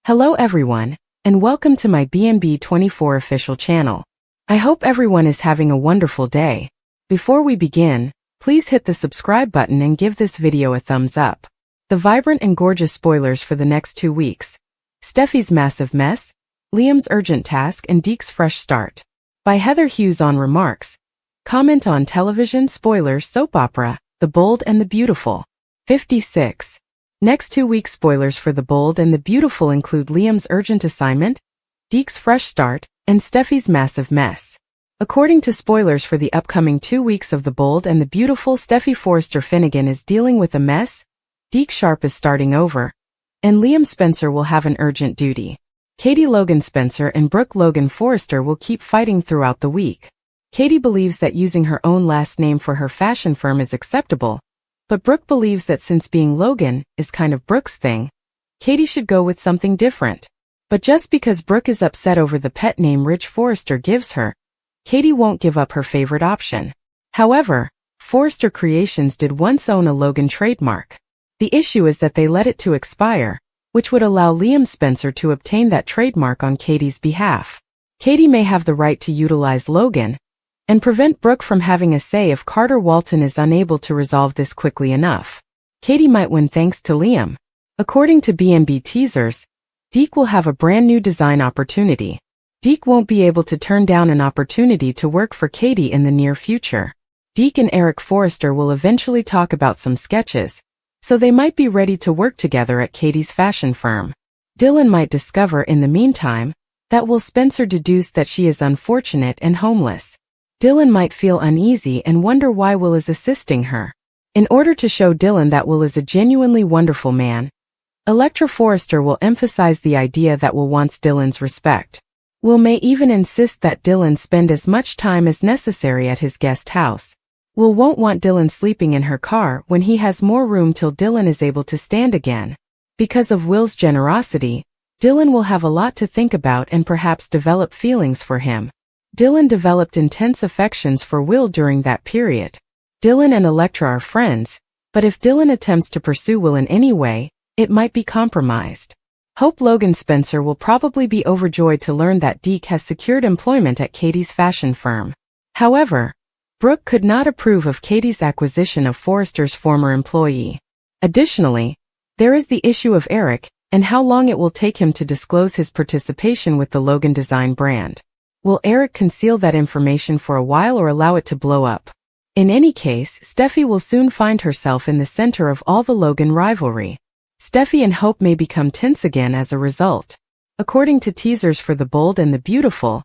Hello everyone, and welcome to my BNB24 official channel. I hope everyone is having a wonderful day. Before we begin, please hit the subscribe button and give this video a thumbs up. The vibrant and gorgeous spoilers for the next 2 weeks. Steffy's massive mess, Liam's urgent task and Deke's fresh start. By Heather Hughes on Remarks. Comment on television spoilers soap opera, The Bold and the Beautiful. 56. Next 2 weeks spoilers for The Bold and the Beautiful include Liam's urgent assignment, Deke's fresh start, and Steffy's massive mess. According to spoilers for the upcoming 2 weeks of The Bold and the Beautiful, Steffy Forrester Finnegan is dealing with a mess, Deke Sharp is starting over, and Liam Spencer will have an urgent duty. Katie Logan Spencer and Brooke Logan Forrester will keep fighting throughout the week. Katie believes that using her own last name for her fashion firm is acceptable, but Brooke believes that since being Logan is kind of Brooke's thing, Katie should go with something different. But just because Brooke is upset over the pet name Rich Forrester gives her, Katie won't give up her favorite option. However, Forrester Creations did once own a Logan trademark. The issue is that they let it to expire, which would allow Liam Spencer to obtain that trademark on Katie's behalf. Katie may have the right to utilize Logan, and prevent Brooke from having a say if Carter Walton is unable to resolve this quickly enough. Katie might win thanks to Liam. According to BNB teasers, Deke will have a brand new design opportunity. Deke won't be able to turn down an opportunity to work for Katie in the near future. Deke and Eric Forrester will eventually talk about some sketches, so they might be ready to work together at Katie's fashion firm. Dylan might discover in the meantime that Will Spencer deduced that she is unfortunate and homeless. Dylan might feel uneasy and wonder why Will is assisting her. In order to show Dylan that Will is a genuinely wonderful man, Electra Forrester will emphasize the idea that Will wants Dylan's respect. Will may even insist that Dylan spend as much time as necessary at his guest house. Will won't want Dylan sleeping in her car when he has more room till Dylan is able to stand again. Because of Will's generosity, Dylan will have a lot to think about and perhaps develop feelings for him. Dylan developed intense affections for Will during that period. Dylan and Electra are friends, but if Dylan attempts to pursue Will in any way, it might be compromised. Hope Logan Spencer will probably be overjoyed to learn that Deke has secured employment at Katie's fashion firm. However, Brooke could not approve of Katie's acquisition of Forrester's former employee. Additionally, there is the issue of Eric and how long it will take him to disclose his participation with the Logan design brand. Will Eric conceal that information for a while or allow it to blow up? In any case, Steffy will soon find herself in the center of all the Logan rivalry. Steffy and Hope may become tense again as a result. According to teasers for The Bold and the Beautiful,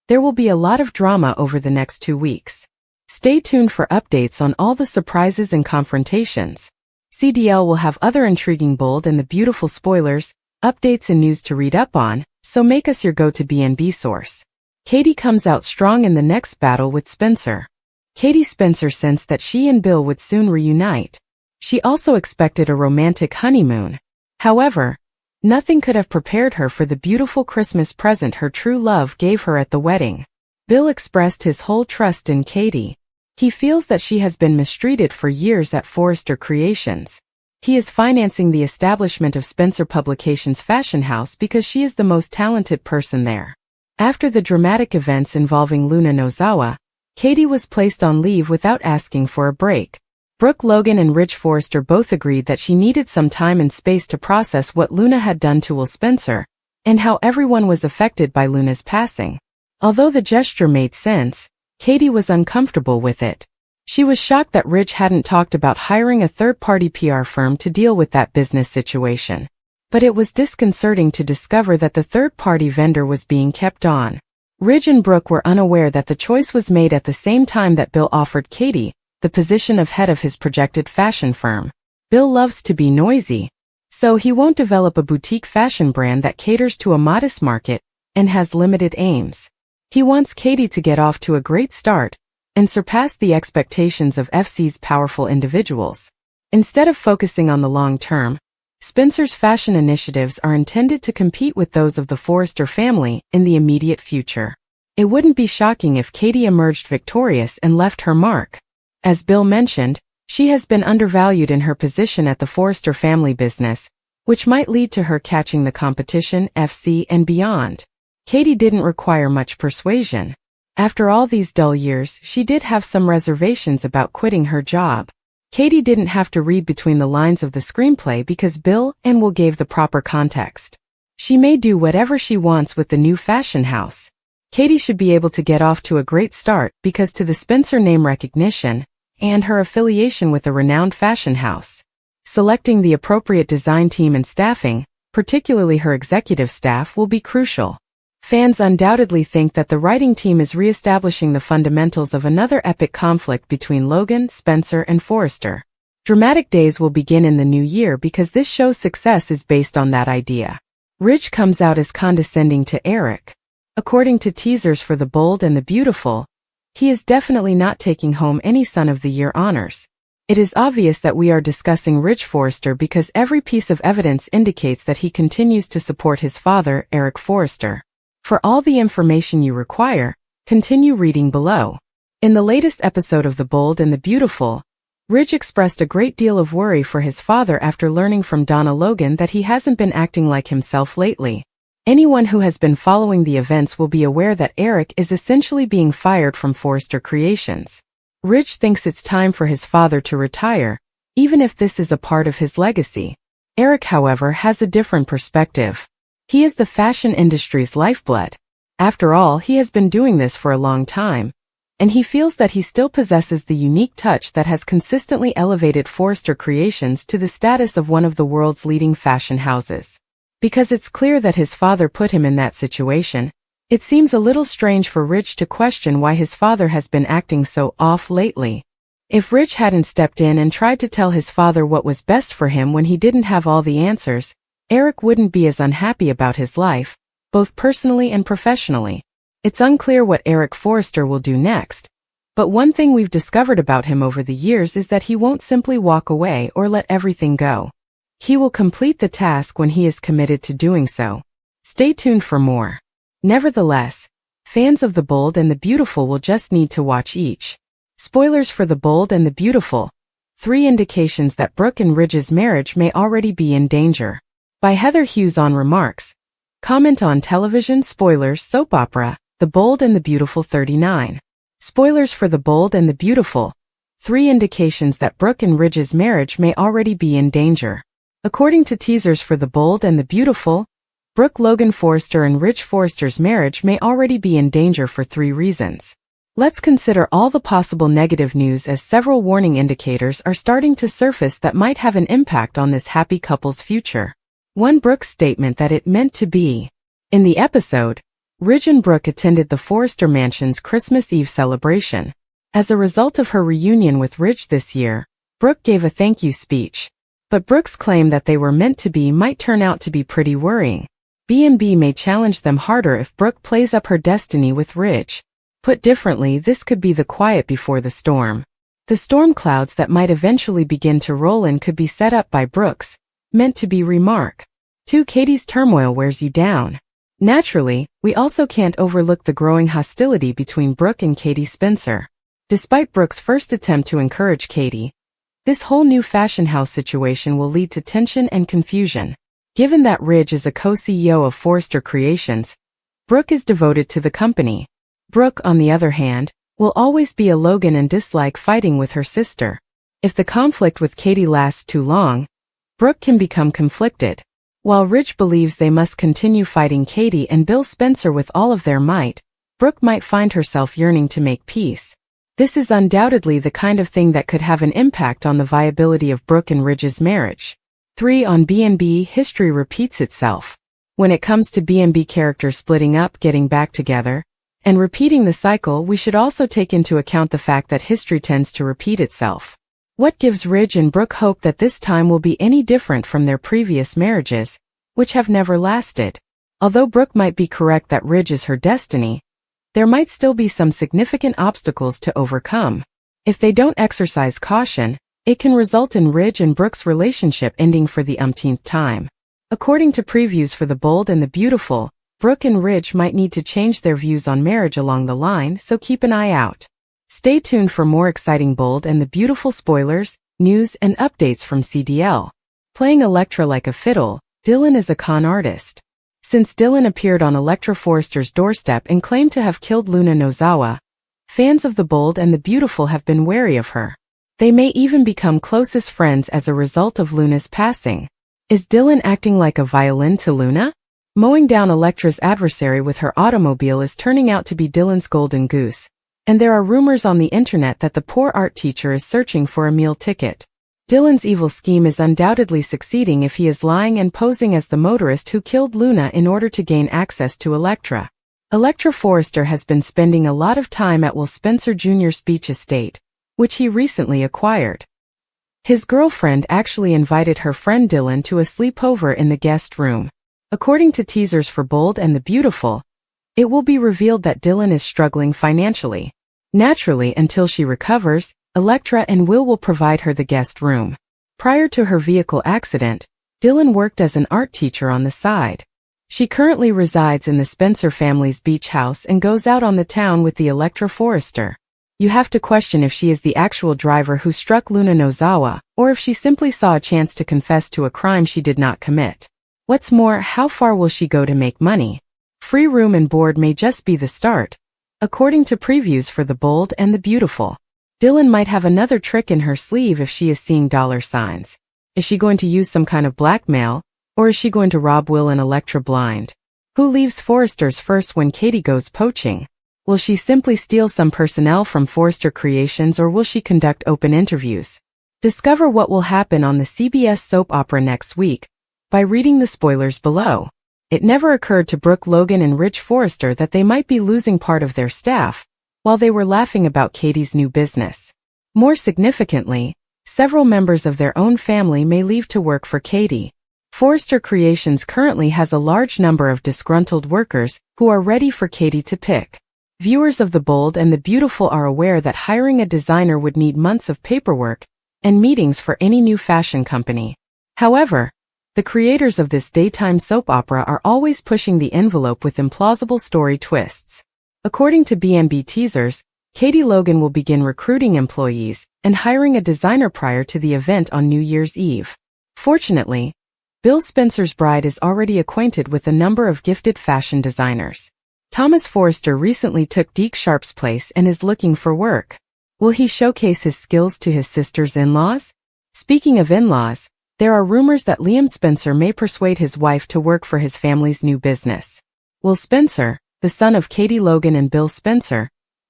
there will be a lot of drama over the next 2 weeks. Stay tuned for updates on all the surprises and confrontations. CDL will have other intriguing Bold and the Beautiful spoilers, updates and news to read up on, so make us your go-to BNB source. Katie comes out strong in the next battle with Spencer. Katie Spencer sensed that she and Bill would soon reunite. She also expected a romantic honeymoon. However, nothing could have prepared her for the beautiful Christmas present her true love gave her at the wedding. Bill expressed his whole trust in Katie. He feels that she has been mistreated for years at Forrester Creations. He is financing the establishment of Spencer Publications' fashion house because she is the most talented person there. After the dramatic events involving Luna Nozawa, Katie was placed on leave without asking for a break. Brooke Logan and Rich Forrester both agreed that she needed some time and space to process what Luna had done to Will Spencer, and how everyone was affected by Luna's passing. Although the gesture made sense, Katie was uncomfortable with it. She was shocked that Rich hadn't talked about hiring a third-party PR firm to deal with that business situation. But it was disconcerting to discover that the third-party vendor was being kept on. Ridge and Brooke were unaware that the choice was made at the same time that Bill offered Katie the position of head of his projected fashion firm. Bill loves to be noisy, so he won't develop a boutique fashion brand that caters to a modest market and has limited aims. He wants Katie to get off to a great start and surpass the expectations of FC's powerful individuals. Instead of focusing on the long term, Spencer's fashion initiatives are intended to compete with those of the Forrester family in the immediate future. It wouldn't be shocking if Katie emerged victorious and left her mark. As Bill mentioned, she has been undervalued in her position at the Forrester family business, which might lead to her catching the competition, FC, and beyond. Katie didn't require much persuasion. After all these dull years, she did have some reservations about quitting her job. Katie didn't have to read between the lines of the screenplay because Bill and Will gave the proper context. She may do whatever she wants with the new fashion house. Katie should be able to get off to a great start because to the Spencer name recognition and her affiliation with a renowned fashion house. Selecting the appropriate design team and staffing, particularly her executive staff, will be crucial. Fans undoubtedly think that the writing team is re-establishing the fundamentals of another epic conflict between Logan, Spencer, and Forrester. Dramatic days will begin in the new year because this show's success is based on that idea. Ridge comes out as condescending to Eric. According to teasers for The Bold and the Beautiful, he is definitely not taking home any Son of the Year honors. It is obvious that we are discussing Ridge Forrester because every piece of evidence indicates that he continues to support his father, Eric Forrester. For all the information you require, continue reading below. In the latest episode of The Bold and the Beautiful, Ridge expressed a great deal of worry for his father after learning from Donna Logan that he hasn't been acting like himself lately. Anyone who has been following the events will be aware that Eric is essentially being fired from Forrester Creations. Ridge thinks it's time for his father to retire, even if this is a part of his legacy. Eric, however, has a different perspective. He is the fashion industry's lifeblood. After all, he has been doing this for a long time, and he feels that he still possesses the unique touch that has consistently elevated Forrester Creations to the status of one of the world's leading fashion houses. Because it's clear that his father put him in that situation, it seems a little strange for Ridge to question why his father has been acting so off lately. If Ridge hadn't stepped in and tried to tell his father what was best for him when he didn't have all the answers, Eric wouldn't be as unhappy about his life, both personally and professionally. It's unclear what Eric Forrester will do next, but one thing we've discovered about him over the years is that he won't simply walk away or let everything go. He will complete the task when he is committed to doing so. Stay tuned for more. Nevertheless, fans of The Bold and the Beautiful will just need to watch each. Spoilers for The Bold and the Beautiful. 3 indications that Brooke and Ridge's marriage may already be in danger. By Heather Hughes on Remarks. Comment on television spoilers soap opera, The Bold and the Beautiful 39. Spoilers for The Bold and the Beautiful. 3 indications that Brooke and Ridge's marriage may already be in danger. According to teasers for The Bold and the Beautiful, Brooke Logan Forrester and Ridge Forrester's marriage may already be in danger for 3 reasons. Let's consider all the possible negative news as several warning indicators are starting to surface that might have an impact on this happy couple's future. 1. Brooke's statement that it meant to be. In the episode, Ridge and Brooke attended the Forrester Mansion's Christmas Eve celebration. As a result of her reunion with Ridge this year, Brooke gave a thank you speech. But Brooke's claim that they were meant to be might turn out to be pretty worrying. B&B may challenge them harder if Brooke plays up her destiny with Ridge. Put differently, this could be the quiet before the storm. The storm clouds that might eventually begin to roll in could be set up by Brooke's meant to be remark. 2. Katie's turmoil wears you down. Naturally, we also can't overlook the growing hostility between Brooke and Katie Spencer. Despite Brooke's first attempt to encourage Katie, this whole new fashion house situation will lead to tension and confusion. Given that Ridge is a co-CEO of Forrester Creations, Brooke is devoted to the company. Brooke, on the other hand, will always be a Logan and dislike fighting with her sister. If the conflict with Katie lasts too long, Brooke can become conflicted. While Ridge believes they must continue fighting Katie and Bill Spencer with all of their might, Brooke might find herself yearning to make peace. This is undoubtedly the kind of thing that could have an impact on the viability of Brooke and Ridge's marriage. 3. On B&B, history repeats itself. When it comes to B&B characters splitting up, getting back together, and repeating the cycle, we should also take into account the fact that history tends to repeat itself. What gives Ridge and Brooke hope that this time will be any different from their previous marriages, which have never lasted? Although Brooke might be correct that Ridge is her destiny, there might still be some significant obstacles to overcome. If they don't exercise caution, it can result in Ridge and Brooke's relationship ending for the umpteenth time. According to previews for The Bold and the Beautiful, Brooke and Ridge might need to change their views on marriage along the line, so keep an eye out. Stay tuned for more exciting Bold and the Beautiful spoilers, news, and updates from CDL. Playing Elektra like a fiddle, Dylan is a con artist. Since Dylan appeared on Elektra Forrester's doorstep and claimed to have killed Luna Nozawa, fans of the Bold and the Beautiful have been wary of her. They may even become closest friends as a result of Luna's passing. Is Dylan acting like a violin to Luna? Mowing down Elektra's adversary with her automobile is turning out to be Dylan's golden goose. And there are rumors on the internet that the poor art teacher is searching for a meal ticket. Dylan's evil scheme is undoubtedly succeeding if he is lying and posing as the motorist who killed Luna in order to gain access to Elektra. Elektra Forrester has been spending a lot of time at Will Spencer Jr.'s beach estate, which he recently acquired. His girlfriend actually invited her friend Dylan to a sleepover in the guest room. According to teasers for Bold and the Beautiful, it will be revealed that Dylan is struggling financially. Naturally, until she recovers, Elektra and Will provide her the guest room. Prior to her vehicle accident, Dylan worked as an art teacher on the side. She currently resides in the Spencer family's beach house and goes out on the town with the Elektra Forrester. You have to question if she is the actual driver who struck Luna Nozawa, or if she simply saw a chance to confess to a crime she did not commit. What's more, how far will she go to make money? Free room and board may just be the start. According to previews for The Bold and the Beautiful, Dylan might have another trick in her sleeve if she is seeing dollar signs. Is she going to use some kind of blackmail, or is she going to rob Will and Elektra blind? Who leaves Forrester's first when Katie goes poaching? Will she simply steal some personnel from Forrester Creations, or will she conduct open interviews? Discover what will happen on the CBS soap opera next week by reading the spoilers below. It never occurred to Brooke Logan and Rich Forrester that they might be losing part of their staff, while they were laughing about Katie's new business. More significantly, several members of their own family may leave to work for Katie. Forrester Creations currently has a large number of disgruntled workers who are ready for Katie to pick. Viewers of The Bold and the Beautiful are aware that hiring a designer would need months of paperwork and meetings for any new fashion company. However, the creators of this daytime soap opera are always pushing the envelope with implausible story twists. According to BNB teasers, Katie Logan will begin recruiting employees and hiring a designer prior to the event on New Year's Eve. Fortunately, Bill Spencer's bride is already acquainted with a number of gifted fashion designers. Thomas Forrester recently took Deke Sharp's place and is looking for work. Will he showcase his skills to his sister's in-laws? Speaking of in-laws, there are rumors that Liam Spencer may persuade his wife to work for his family's new business. Will Spencer, the son of Katie Logan and Bill Spencer,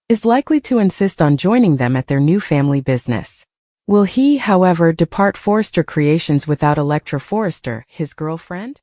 is likely to insist on joining them at their new family business. Will he, however, depart Forrester Creations without Elektra Forrester, his girlfriend?